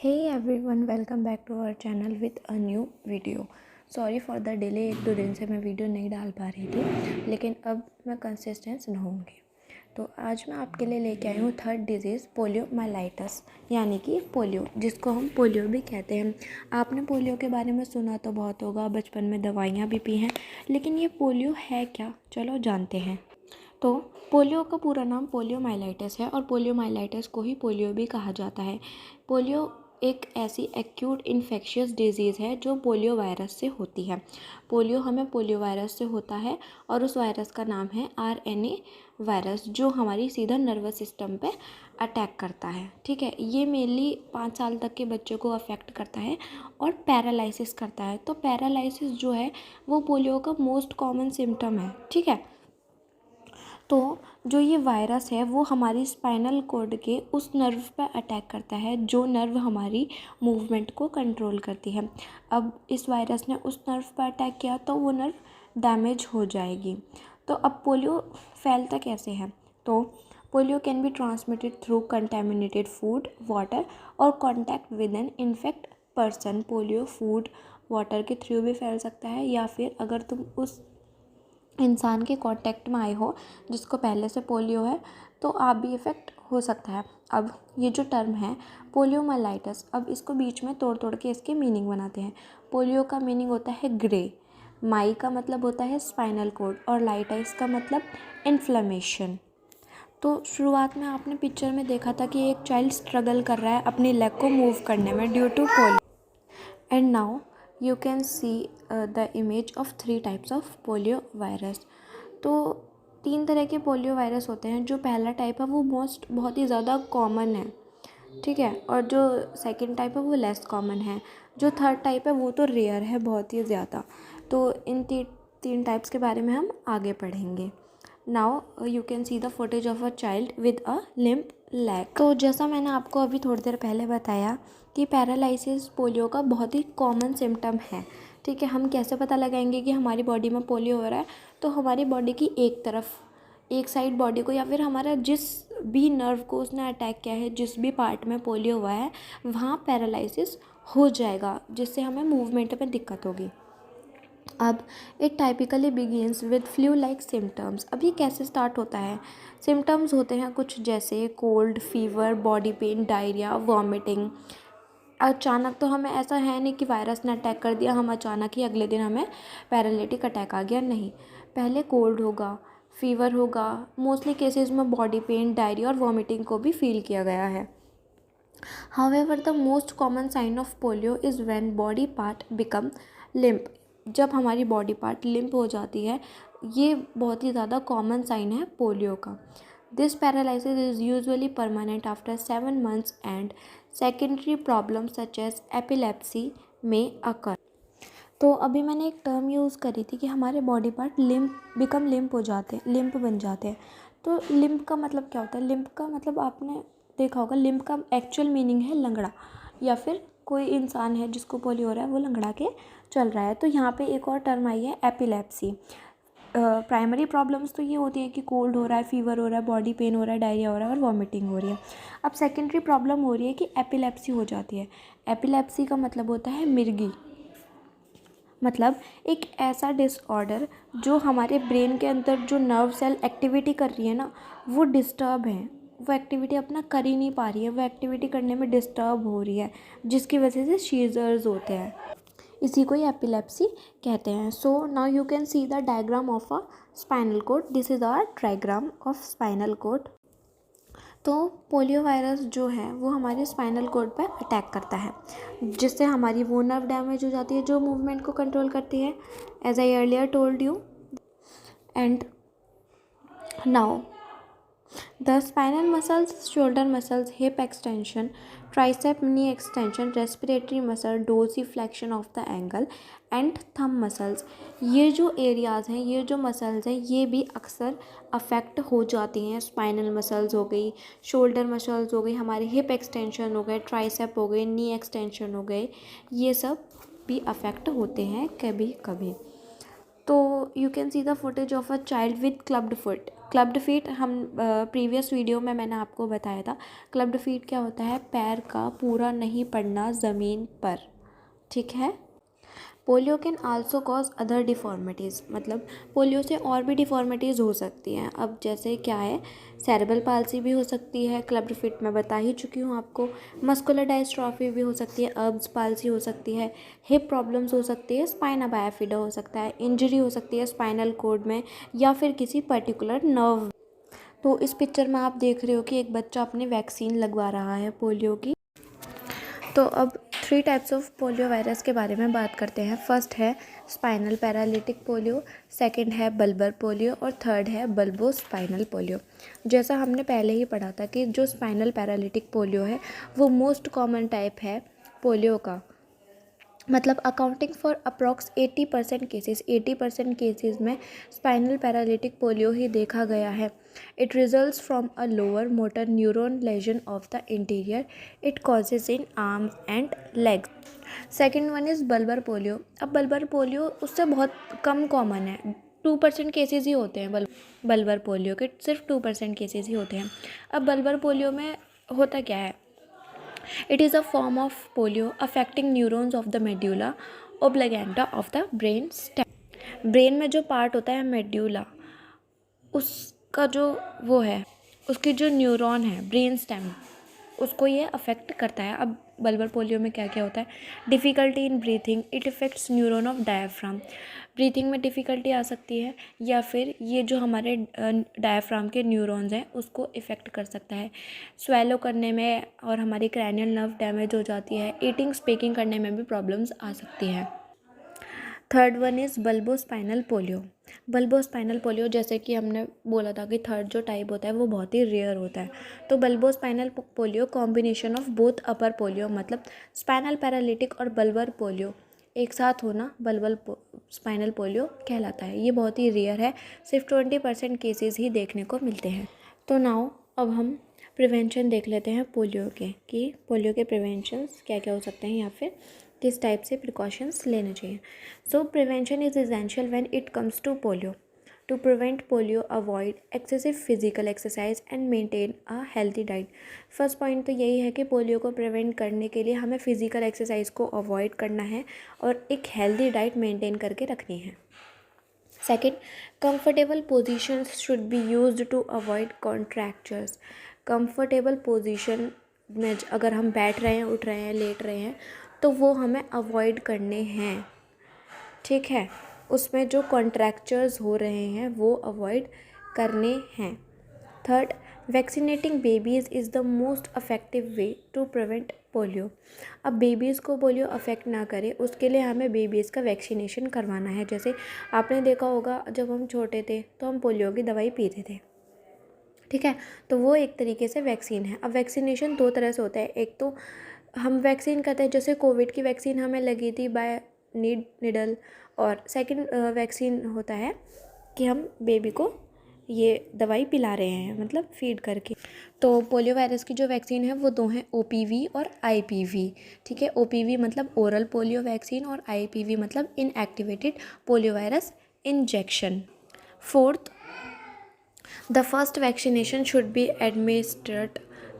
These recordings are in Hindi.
Hey everyone, welcome back to our channel with a new video. Sorry for the delay. 1-2 दिन से मैं वीडियो नहीं डाल पा रही थी, लेकिन अब मैं कंसिस्टेंस रहूँगी। तो आज मैं आपके लिए लेके आई हूँ थर्ड डिजीज़ पोलियोमाइलाइटिस, यानी कि पोलियो, जिसको हम पोलियो भी कहते हैं। आपने पोलियो के बारे में सुना तो बहुत होगा, बचपन में दवाइयाँ भी पी हैं, लेकिन ये पोलियो है क्या, चलो जानते हैं। तो पोलियो का पूरा नाम पोलियोमाइलाइटिस है और पोलियोमाइलाइटिस को ही पोलियो भी कहा जाता है। पोलियो एक ऐसी एक्यूट इन्फेक्शियस डिजीज़ है जो पोलियो वायरस से होती है। पोलियो हमें पोलियो वायरस से होता है और उस वायरस का नाम है RNA वायरस, जो हमारी सीधा नर्वस सिस्टम पे अटैक करता है। ठीक है, ये मेनली 5 साल तक के बच्चों को अफेक्ट करता है और पैरालिसिस करता है। तो पैरालिसिस जो है वो पोलियो का मोस्ट कॉमन सिम्टम है। ठीक है, तो जो ये वायरस है वो हमारी स्पाइनल कॉर्ड के उस नर्व पर अटैक करता है जो नर्व हमारी मूवमेंट को कंट्रोल करती है। अब इस वायरस ने उस नर्व पर अटैक किया तो वो नर्व डैमेज हो जाएगी। तो अब पोलियो फैलता कैसे है? तो polio can be transmitted through contaminated food, water और contact with an infect person. Polio food, water के थ्रू भी फैल सकता है, या फिर अगर तुम उस इंसान के कांटेक्ट में आए हो जिसको पहले से पोलियो है तो आप भी इफ़ेक्ट हो सकता है। अब ये जो टर्म है पोलियोमाइलाइटिस, अब इसको बीच में तोड़ तोड़ के इसके मीनिंग बनाते हैं। पोलियो का मीनिंग होता है ग्रे, माई का मतलब होता है स्पाइनल कॉर्ड और लाइटाइस का मतलब इन्फ्लेमेशन। तो शुरुआत में आपने पिक्चर में देखा था कि एक चाइल्ड स्ट्रगल कर रहा है अपनी लेग को मूव करने में due to polio. And now you can see the image of 3 types of polio virus। तो 3 तरह के पोलियो वायरस होते हैं। जो पहला टाइप है वो बहुत ही ज़्यादा कॉमन है, ठीक है, और जो सेकंड टाइप है वो लेस कॉमन है। जो थर्ड टाइप है वो तो रेयर है बहुत ही ज़्यादा। तो इन तीन टाइप्स के बारे में हम आगे पढ़ेंगे। Now you can see the footage of a child with a limp leg. तो जैसा मैंने आपको अभी थोड़ी देर पहले बताया कि पैरालिसिस पोलियो का बहुत ही कॉमन सिम्टम है। ठीक है, हम कैसे पता लगाएंगे कि हमारी बॉडी में पोलियो हो रहा है? तो हमारी बॉडी की एक साइड बॉडी को, या फिर हमारा जिस भी नर्व को उसने अटैक किया है, जिस भी पार्ट में पोलियो हुआ है वहाँ पैरालिसिस हो जाएगा, जिससे हमें मूवमेंट में दिक्कत होगी। अब it typically begins with flu like symptoms. अब ये कैसे स्टार्ट होता है? सिम्टम्स होते हैं कुछ जैसे cold, fever, body pain, diarrhoea, vomiting. अचानक तो हमें ऐसा है नहीं कि वायरस ने अटैक कर दिया, हम अचानक ही अगले दिन हमें पैरालिटिक अटैक आ गया, नहीं। पहले कोल्ड होगा, फीवर होगा, मोस्टली केसेस में बॉडी पेन, डायरिया और वॉमिटिंग को भी फील किया गया है। However, the most common sign of polio is when body part become limp। जब हमारी बॉडी पार्ट लिम्प हो जाती है, ये बहुत ही ज़्यादा कॉमन साइन है पोलियो का। This paralysis is usually permanent after 7 months and secondary problem such as epilepsy में अकर। तो अभी मैंने एक टर्म यूज़ करी थी कि हमारे बॉडी पार्ट लिम्प हो जाते हैं, लिम्प बन जाते हैं। तो लिम्प का मतलब क्या होता है? लिम्प का मतलब आपने देखा होगा, लिम्प का एक्चुअल मीनिंग है लंगड़ा, या फिर कोई इंसान है जिसको पोलियो हो रहा है वो लंगड़ा के चल रहा है। तो यहाँ पे एक और टर्म आई है एपिलेप्सी। प्राइमरी प्रॉब्लम्स तो ये होती है कि कोल्ड हो रहा है, फीवर हो रहा है, बॉडी पेन हो रहा है, डायरिया हो रहा है और वॉमिटिंग हो रही है। अब सेकेंडरी प्रॉब्लम हो रही है कि एपिलेप्सी हो जाती है। एपिलेप्सी का मतलब होता है मिर्गी, मतलब एक ऐसा डिसऑर्डर जो हमारे ब्रेन के अंदर जो नर्व सेल एक्टिविटी कर रही है ना, वो डिस्टर्ब है, वो एक्टिविटी अपना कर ही नहीं पा रही है, वो एक्टिविटी करने में डिस्टर्ब हो रही है, जिसकी वजह से सीजर्स होते हैं। इसी को ही एपिलेप्सी कहते हैं। So now you can see the diagram of a spinal cord. This is our diagram of spinal cord. तो पोलियो वायरस जो है वो हमारे स्पाइनल कॉर्ड पर अटैक करता है, जिससे हमारी वो नर्व डैमेज हो जाती है जो मूवमेंट को कंट्रोल करती है, as I earlier told you. And now the spinal muscles, shoulder muscles, hip extension, tricep knee extension, respiratory muscle, dorsiflexion of the ankle and thumb muscles, ये जो एरियाज़ हैं, ये जो मसल्स हैं, ये भी अक्सर अफेक्ट हो जाती हैं। स्पाइनल मसल्स हो गई, शोल्डर मसल्स हो गई, हमारे हिप एक्सटेंशन हो गए, ट्राइसेप हो गए, नी एक्सटेंशन हो गए, ये सब भी अफेक्ट होते हैं कभी कभी। तो you can see the footage of a child with clubbed foot. Clubbed feet हम प्रीवियस वीडियो में मैंने आपको बताया था। क्लब्ड फीट क्या होता है? पैर का पूरा नहीं पड़ना ज़मीन पर, ठीक है। Polio can also cause other deformities, मतलब पोलियो से और भी डिफॉर्मिटीज़ हो सकती हैं। अब जैसे क्या है, सेरेब्रल पाल्सी भी हो सकती है, क्लब्ड फिट मैं बता ही चुकी हूँ आपको। मस्कुलर डायस्ट्रॉफी भी हो सकती है, अर्ब्स पाल्सी हो सकती है, हिप प्रॉब्लम्स हो सकती है, स्पाइना बायोफिडा हो सकता है, इंजरी हो सकती है स्पाइनल कॉर्ड में या फिर किसी पर्टिकुलर नर्व। तो इस पिक्चर में आप देख रहे हो कि एक बच्चा अपनी वैक्सीन लगवा रहा है पोलियो की। तो अब 3 टाइप्स ऑफ पोलियो वायरस के बारे में बात करते हैं। फर्स्ट है स्पाइनल पैरालिटिक पोलियो, सेकंड है बल्बर पोलियो और थर्ड है बल्बो स्पाइनल पोलियो। जैसा हमने पहले ही पढ़ा था कि जो स्पाइनल पैरालिटिक पोलियो है वो मोस्ट कॉमन टाइप है पोलियो का, मतलब accounting for approx 80% cases, 80% cases में स्पाइनल पैरालिटिक पोलियो ही देखा गया है। It results from a lower motor neuron lesion of the interior, it causes in arms and legs. Second one is bulbar polio. अब बल्बर पोलियो उससे बहुत कम कॉमन है, 2% केसेस ही होते हैं बल्बर पोलियो के, सिर्फ 2% केसेस ही होते हैं। अब बल्बर पोलियो में होता क्या है? It is a form of polio affecting neurons of the medulla oblongata of the brain stem. Brain में जो पार्ट होता है मेड्यूला, उसका जो वो है, उसकी जो न्यूरॉन है ब्रेन स्टेम, उसको ये अफेक्ट करता है। अब बल्बर पोलियो में क्या क्या होता है? Difficulty in breathing, it effects neuron of diaphragm. Breathing में डिफ़िकल्टी आ सकती है या फिर ये जो हमारे डायफ्राम के न्यूरॉन्स हैं उसको इफ़ेक्ट कर सकता है। स्वेलो करने में और हमारी क्रैनियल नर्व डैमेज हो जाती है। ईटिंग स्पीकिंग करने में भी प्रॉब्लम्स आ सकती है। Third one is bulbo spinal polio. Bulbo spinal polio, जैसे कि हमने बोला था कि थर्ड जो टाइप होता है वो बहुत ही रेयर होता है। तो bulbo spinal polio combination of both upper polio, मतलब स्पाइनल पैरालिटिक और बल्बर पोलियो एक साथ होना बल्बल स्पाइनल पोलियो कहलाता है। ये बहुत ही रेयर है, सिर्फ 20% केसेस ही देखने को मिलते हैं। तो नाउ अब हम प्रिवेंशन देख लेते हैं पोलियो के, कि पोलियो के प्रिवेंशंस क्या क्या हो सकते हैं या फिर किस टाइप से प्रिकॉशंस लेने चाहिए। So prevention is essential when it comes to polio. To prevent polio avoid excessive physical exercise and maintain a healthy diet. First point तो यही है कि पोलियो को प्रिवेंट करने के लिए हमें फिजिकल एक्सरसाइज को अवॉइड करना है और एक हेल्दी डाइट मेंटेन करके रखनी है। Second, comfortable positions should be used to avoid contractures. Comfortable position में अगर हम बैठ रहे हैं, उठ रहे हैं, लेट रहे हैं, तो वो हमें अवॉइड करने हैं, ठीक है। उसमें जो कॉन्ट्रैक्चर्स हो रहे हैं वो अवॉइड करने हैं। Third, vaccinating babies is the most effective way to prevent polio. अब बेबीज़ को पोलियो अफेक्ट ना करे उसके लिए हमें बेबीज़ का वैक्सीनेशन करवाना है। जैसे आपने देखा होगा जब हम छोटे थे तो हम पोलियो की दवाई पीते थे, ठीक है। तो वो एक तरीके से वैक्सीन है। अब वैक्सीनेशन 2 तरह से होता है। एक तो हम वैक्सीन करते हैं, जैसे कोविड की वैक्सीन हमें लगी थी बाय नीडल, और सेकंड वैक्सीन होता है कि हम बेबी को ये दवाई पिला रहे हैं, मतलब फीड करके। तो पोलियो वायरस की जो वैक्सीन है वो 2 हैं, OPV और IPV, ठीक है। OPV मतलब ओरल पोलियो वैक्सीन और IPV मतलब inactivated polio virus injection. Fourth, the first vaccination should be administered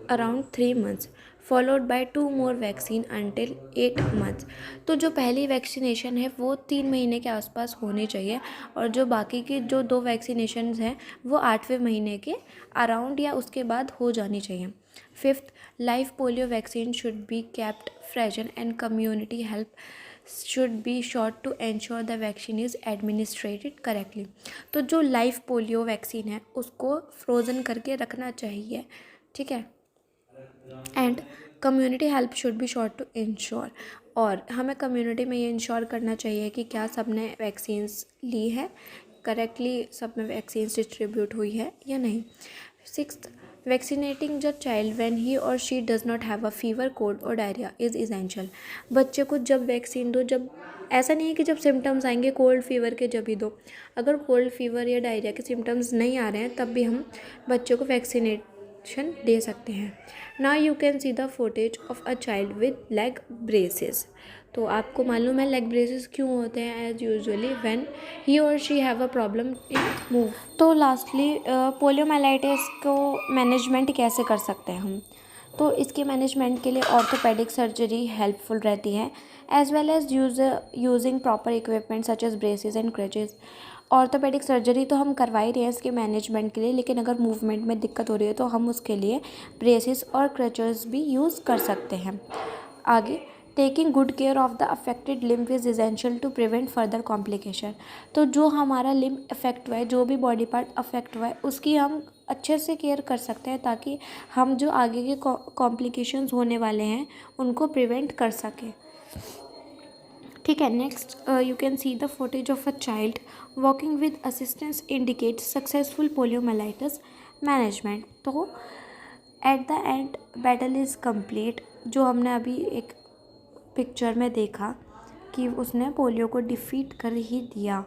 around 3 months, followed by 2 more vaccine until 8 months। तो जो पहली वैक्सीनेशन है वो 3 महीने के आसपास होनी चाहिए और जो बाकी की जो 2 वैक्सीनेशन हैं वो 8वें महीने के अराउंड या उसके बाद हो जानी चाहिए। Fifth, live polio vaccine should be kept frozen and community help should be shot to ensure the vaccine is administered correctly। तो जो लाइव पोलियो वैक्सीन है उसको फ्रोज़न करके रखना चाहिए, ठीक है। And community help should be shot to ensure, और हमें कम्युनिटी में ये इंश्योर करना चाहिए कि क्या सब ने वैक्सीन्स ली है, करेक्टली सब में वैक्सीन्स डिस्ट्रीब्यूट हुई है या नहीं। Sixth, vaccinating the child when he और she does not have a fever, cold और डायरिया इज़ इसेंशियल। बच्चे को जब वैक्सीन दो, जब ऐसा नहीं है कि जब सिम्टम्स आएंगे कोल्ड फीवर के जब ही दो, अगर कोल्ड फीवर या डायरिया के सिम्टम्स नहीं आ रहे हैं तब भी हम बच्चे को वैक्सीनेट प्रोटेक्शन दे सकते हैं। Now you can see the footage of a child with leg braces. तो आपको मालूम है लेग ब्रेसेस क्यों होते हैं? एज यूजुअली व्हेन ही और she have a problem in move. तो लास्टली पोलियोमाइलाइटिस को मैनेजमेंट कैसे कर सकते हैं हम? तो इसके मैनेजमेंट के लिए ऑर्थोपेडिक सर्जरी हेल्पफुल रहती है, as well as using proper equipment such as braces and crutches. Orthopaedic surgery तो हम करवा ही रहे हैं इसके मैनेजमेंट के लिए, लेकिन अगर मूवमेंट में दिक्कत हो रही है तो हम उसके लिए ब्रेसेस और क्रचेस भी यूज़ कर सकते हैं। आगे, taking good care of the affected limb is essential to prevent further complication. तो जो हमारा लिम्ब अफेक्ट हुआ है, जो भी बॉडी पार्ट अफेक्ट हुआ है, उसकी हम अच्छे से केयर कर सकते हैं ताकि हम जो आगे के कॉम्प्लिकेशंस होने वाले हैं उनको प्रिवेंट कर सकें। ठीक है, next you can see the footage of a child walking with assistance indicates successful poliomyelitis management. तो at the end battle is complete. जो हमने अभी एक पिक्चर में देखा कि उसने पोलियो को डिफीट कर ही दिया,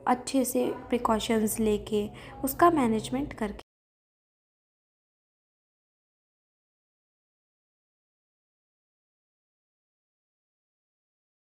अच्छे से प्रिकॉशंस लेके, उसका मैनेजमेंट करके।